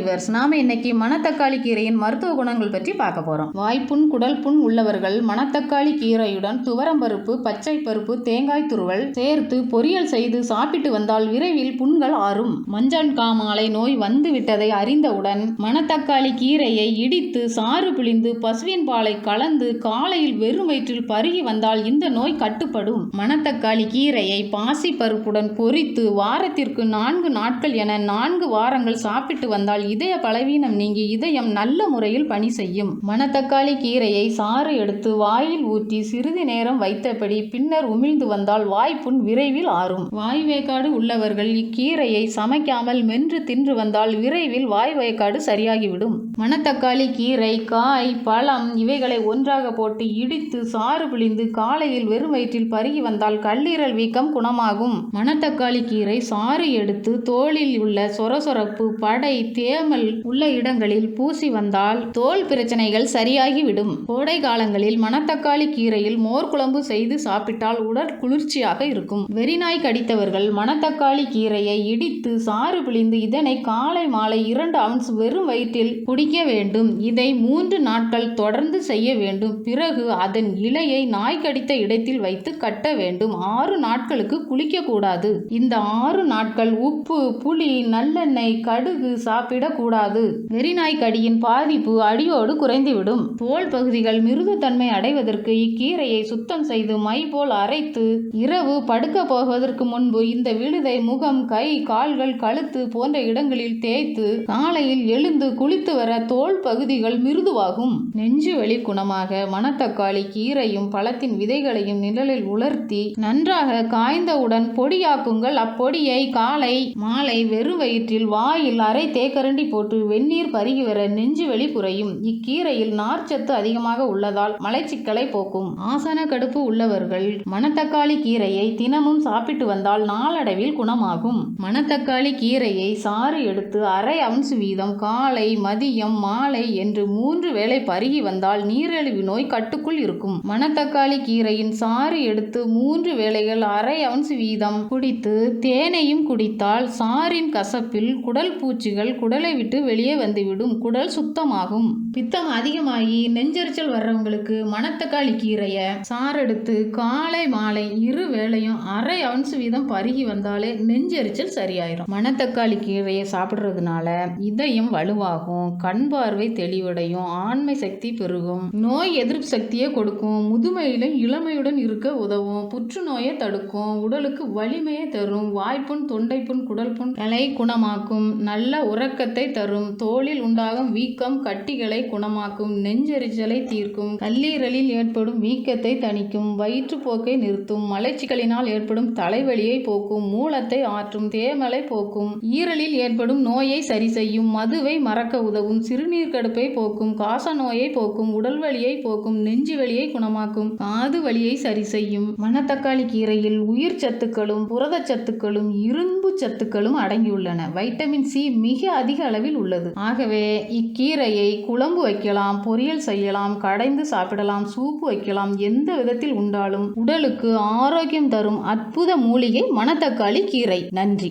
Viewers, நாம இன்னைக்கு மணத்தக்காளி கீரையின் மருத்துவ குணங்கள் பற்றி பார்க்க போறோம். வாய்ப்புண், குடல் புண் உள்ளவர்கள் மணத்தக்காளி கீரையுடன் துவரம்பருப்பு, பச்சை பருப்பு, தேங்காய் துருவல் சேர்த்து பொரியல் செய்து சாப்பிட்டு வந்தால் விரைவில் புண்கள் ஆறும். மஞ்சள் காமாலை நோய் வந்து விட்டதை அறிந்தவுடன் மணத்தக்காளி கீரையை இடித்து சாறு பிழிந்து பசுவின் பாலை கலந்து காலையில் வெறும் வயிற்றில் பருகி வந்தால் இந்த நோய் கட்டுப்படும். மணத்தக்காளி கீரையை பாசி பருப்புடன் பொரித்து வாரத்திற்கு 4 நாட்கள் என 4 வாரங்கள் சாப்பிட்டு வந்தால் இதய பலவீனம் நீங்கி இதயம் நல்ல முறையில் பணி செய்யும். மணத்தக்காளி கீரையை சாறு எடுத்து வாயில் ஊற்றி சிறிது நேரம் வைத்தபடி பின்னர் உமிழ்ந்து வந்தால் வாய்ப்புண் விரைவில் ஆறும். வாய் வேக்காடு உள்ளவர்கள் இக்கீரையை சமைக்காமல் மென்று தின்று வந்தால் விரைவில் வாய் வேக்காடு சரியாகிவிடும். மணத்தக்காளி கீரை, காய், பழம் இவைகளை ஒன்றாக போட்டு இடித்து சாறு பிழிந்து காலையில் வெறும் வயிற்றில் பருகி வந்தால் கல்லீரல் வீக்கம் குணமாகும். மணத்தக்காளி கீரை சாறு எடுத்து தோலில் உள்ள சொரசொரப்பு, படை, தேமல் உள்ள இடங்களில் பூசி வந்தால் தோல் பிரச்சனைகள் சரியாகிவிடும். கோடை காலங்களில் மணத்தக்காளி கீரையில் மோர் குழம்பு செய்து சாப்பிட்டால் உடல் குளிர்ச்சியாக இருக்கும். வெறிநாய் கடித்தவர்கள் மணத்தக்காளி கீரையை இடித்து சாறு பிழிந்து இதனை காலை மாலை 2 அவுன்ஸ் வெறும் வயிற்றில் குடிக்க வேண்டும். இதை 3 நாட்கள் தொடர்ந்து செய்ய வேண்டும். பிறகு அதன் இலையை நாய் கடித்த இடத்தில் வைத்து கட்ட வேண்டும். 6 நாட்களுக்கு குளிக்க கூடாது. இந்த 6 நாட்கள் உப்பு, புளி, நல்லெண்ணெய், கடுகு சாப்பிடக்கூடாது. வெறிநாய் கடியின் பாதிப்பு அடியோடு குறைந்துவிடும். தோல் பகுதிகள் மிருதுத்தன்மை அடைவதற்கு இக்கீரையை சுத்தம் செய்து மை போல் அரைத்து இரவு படுக்க போவதற்கு முன்பு இந்த விழுதை முகம், கை, கால்கள், கழுத்து போன்ற இடங்களில் தேய்த்து காலையில் எழுந்து குளித்து வர தோல் பகுதிகள் மிருதுவாகும். நெஞ்சு வலி குணமாக மணத்தக்காளி கீரையும் பழத்தின் விதைகளையும் நிழலில் உலர்த்தி நன்றாக காய்ந்தவுடன் பொடியாக்குங்கள். அப்பொடியை காலை மாலை வெறும் வயிற்றில் வாயில் அரை தேக்கரண்டி போட்டு வெந்நீர் பருகி வர நெஞ்சு வலி குறையும். இக்கீரையில் நார்ச்சத்து அதிகமாக உள்ளதால் மலச்சிக்கலை போக்கும். ஆசன கடுப்பு உள்ளவர்கள் மணத்தக்காளி கீரையை தினமும் சாப்பிட்டு வந்தால் நாளடைவில் குணமாகும். மணத்தக்காளி கீரையை சாறு எடுத்து அரை அவுன்ஸ் வீதம் காலை, மதியம், மாலை என்று 3 வேளை பருகி வந்தால் நீரிழிவு நோய் கட்டுக்குள் இருக்கும். மணத்தக்காளி கீரையின் சாறு எடுத்து 3 வேளைகள் அரை அவுன்ஸ் வீதம் குடித்து தேனையும் குடித்தால் சாறின் கசப்பில் குடல் பூச்சிகள் குடலை விட்டு வெளியே வந்துவிடும். குடல் சுத்தமாகும். பித்தம் அதிகமாகி நெஞ்செரிச்சல் வர்றவங்களுக்கு மணத்தக்காளி கீரையை சாரெடுத்து காலை மாலை 2 வேளையும் அரை அவுன்ஸ் வீதம் பருகி வந்தாலே நெஞ்செரிச்சல் சரியாயிரும். மணத்தக்காளி கீரையை சாப்பிடுறதுனால இதயம் வலுவாகும், கண் பார்வை தெளிவடையும், ஆண்மை சக்தி பெருகும், நோய் எதிர்ப்பு சக்தியை கொடுக்கும், முதுமையிலும் இளமையுடன் இருக்க உதவும், புற்றுநோயை தடுக்கும், உடலுக்கு வலிமையை தரும், வாய்ப்புண், தொண்டைப்புண், குடல் புண் குணமாக்கும், நல்ல உறக்கத்தை தரும், தோலில் உண்டாகும் வீக்கம், கட்டிகளை குணமாக்கும், நெஞ்செரிச்சலை தீர்க்கும், கல்லீரலில் ஏற்படும் வீக்கத்தை தணிக்கும், வயிற்றுப்போக்கை நிறுத்தும், மலச்சிக்கலினால் ஏற்படும் தலைவலியை போக்கும், மூலத்தை ஆற்றும், தேமலை போக்கும், ஈரலில் ஏற்படும் நோயை சரி செய்யும், மதுவை மறக்க உதவும், சிறுநீர் கடுப்பை போக்கும், காச நோயை போக்கும், உடல் வலியை போக்கும், நெஞ்சு வலியை குணமாக்கும், காது வலியை சரி செய்யும். மணத்தக்காளி கீரையில் உயிர் சத்துக்களும் புரதச்சத்துக்களும் இரும்பு சத்துக்களும் அடங்கியுள்ளன. வைட்டமின் சி மிக அதிக அளவில் உள்ளது. ஆகவே இக்கீரையை குழம்பு வைக்கலாம், பொரியல் செய்யலாம், கடைந்து சாப்பிடலாம், சூப்பு வைக்கலாம். எந்த விதத்தில் உண்டாலும் உடலுக்கு ஆரோக்கியம் தரும் அற்புத மூலிகை மணத்தக்காளி கீரை. நன்றி.